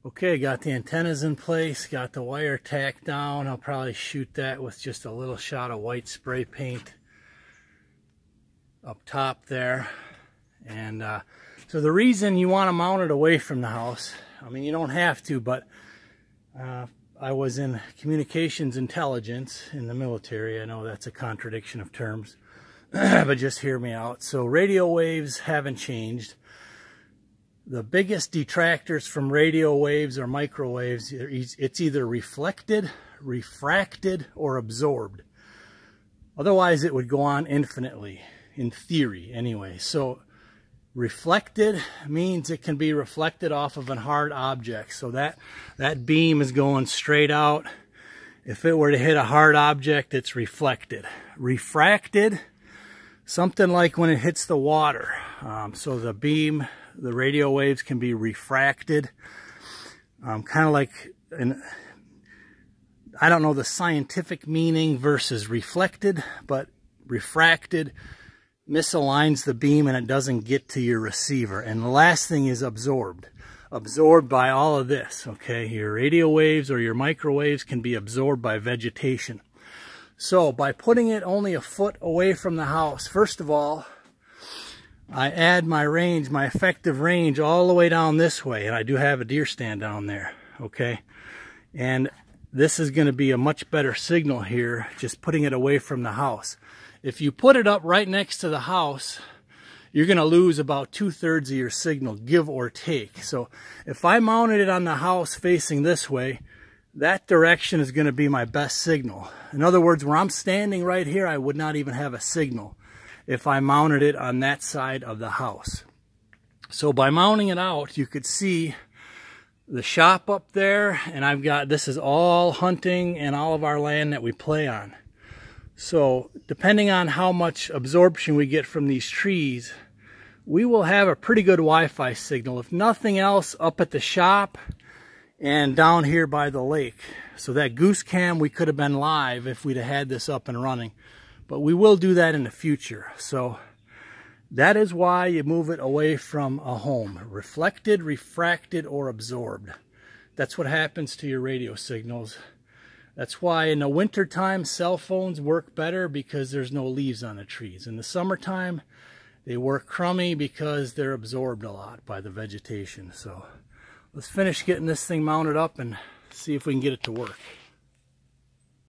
Okay, got the antennas in place, got the wire tacked down. I'll probably shoot that with just a little shot of white spray paint up top there. And so the reason you want to mount it away from the house, I mean, you don't have to, but I was in communications intelligence in the military. I know that's a contradiction of terms, but just hear me out. So radio waves haven't changed. The biggest detractors from radio waves or microwaves, it's either reflected, refracted, or absorbed. Otherwise, it would go on infinitely, in theory anyway. So reflected means it can be reflected off of a hard object. So that beam is going straight out. If it were to hit a hard object, it's reflected. Refracted, something like when it hits the water. So the beam, the radio waves can be refracted. Kind of like, I don't know the scientific meaning versus reflected, but refracted misaligns the beam and it doesn't get to your receiver. And the last thing is absorbed. Absorbed by all of this, okay? Your radio waves or your microwaves can be absorbed by vegetation. So by putting it only a foot away from the house, first of all, I add my range, my effective range all the way down this way, and I do have a deer stand down there, okay? And this is going to be a much better signal here, just putting it away from the house. If you put it up right next to the house, you're going to lose about 2/3 of your signal, give or take. So if I mounted it on the house facing this way, that direction is going to be my best signal. In other words, where I'm standing right here, I would not even have a signal if I mounted it on that side of the house. So by mounting it out, you could see the shop up there, and I've got, this is all hunting and all of our land that we play on. So depending on how much absorption we get from these trees, we will have a pretty good Wi-Fi signal, if nothing else, up at the shop and down here by the lake. So that goose cam, we could have been live if we'd have had this up and running. But we will do that in the future. So that is why you move it away from a home. Reflected, refracted, or absorbed. That's what happens to your radio signals. That's why in the wintertime, cell phones work better because there's no leaves on the trees. In the summertime, they work crummy because they're absorbed a lot by the vegetation. So let's finish getting this thing mounted up and see if we can get it to work.